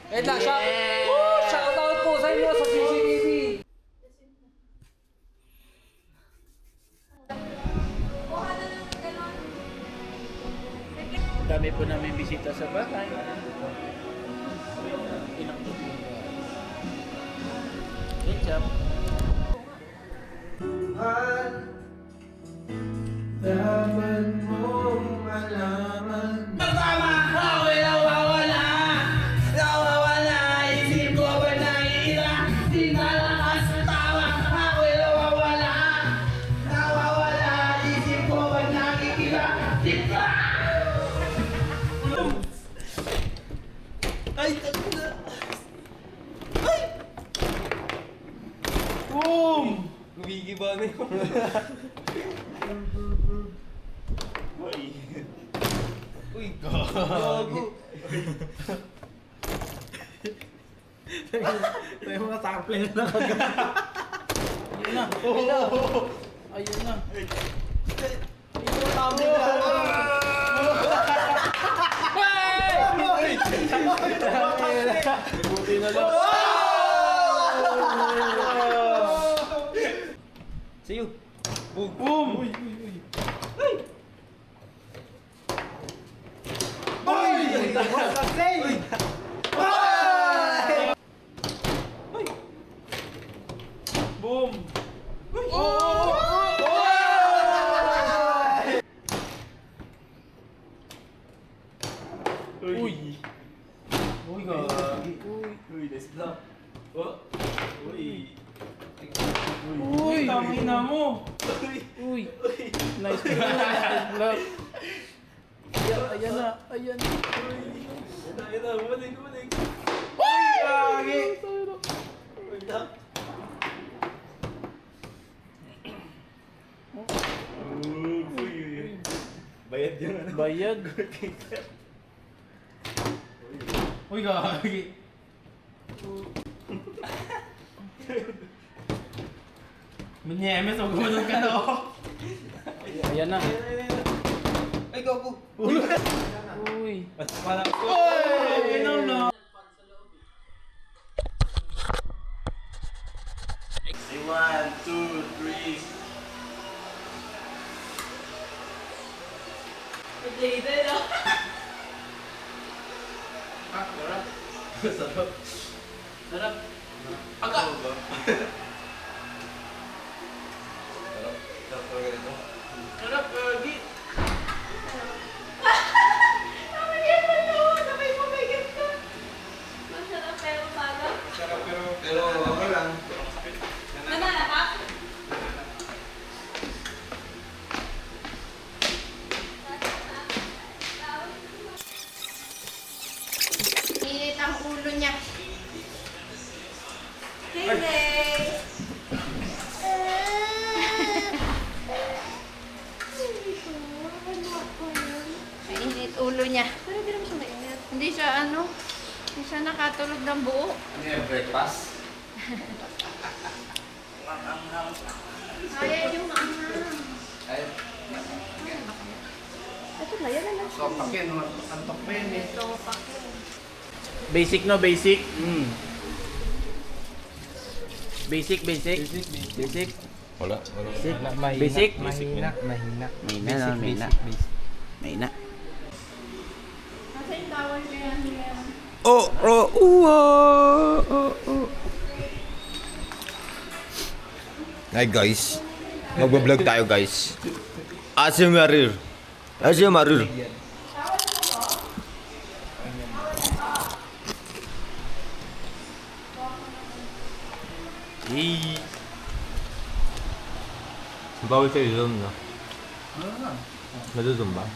Eh na, shoutout po sa inyo sa CCTV. Dami po namin bisita sa bahay. Ketchup. Dapat mong malaman. Tama ako'y nawawala. Nawawala, isip ko ba nangihila? Di na lakas tawa, ako'y nawawala. Nawawala, isip ko ba nakikila? Di ba? Ay, tabi na. Ay! Boom! Gumigiba na yun. Uy, gago. Ito yung mga star player na kagad. Ayun na. Ayun na. Ito tama ka. Buti na lang. Sa'yo. Boom! Uy! Boom! Uy! Uy, gagi. Uy, let's block. Oh! Uy! Uy! Tangina mo! Uy! Nice block! Nice block! Ayan na! Ayan na! Ayan na! Bumalik! Bumalik! Uy! Gagi! Uy! Bayad yun ano? Bayad? Uy, gagi! Manyemes, huwag gumanon ka na oh! Ayan na! Ay, gago. Uy! Wala ko! Uy! No, no! Say 1, 2, 3. Updated ah. Sarap. Sarap. Sarap. Aga! Sarap talaga nito. Sarap, Gagi. Naman yan pa to. Sabay mo may gift ka. Masarap pero parang. Sarap Pero okay lang. Nananapak? Init ang ulo niya. Hindi. Mainit ulo niya. Pero hindi naman siya mainit. Hindi siya hindi siya nakatulog ng buo. Ano yung breakfast? Kaya yung maangang. Ay, Ito na, yan na lang. so pakin, antok pa yun eh. Ito, pakyo. Basic no, basic. Basic, basic. Basic. Wala. Basic. Mahina. Mahina, no, mahina. Mahina. Nasa yung towel kaya niya. Hi guys, magbablog tayo guys. Asim Marir. Asim Marir. Bawal kayo zoom no? Nado-zoom ba?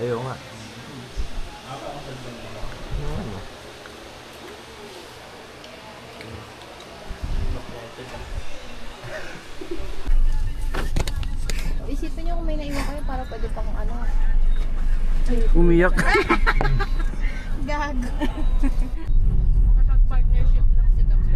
Ayaw nga. Ano? Isipin niyo kung may naiwan kayo para pwede pang Umiyak. Gago. Makapag-partnership lang si Kapag.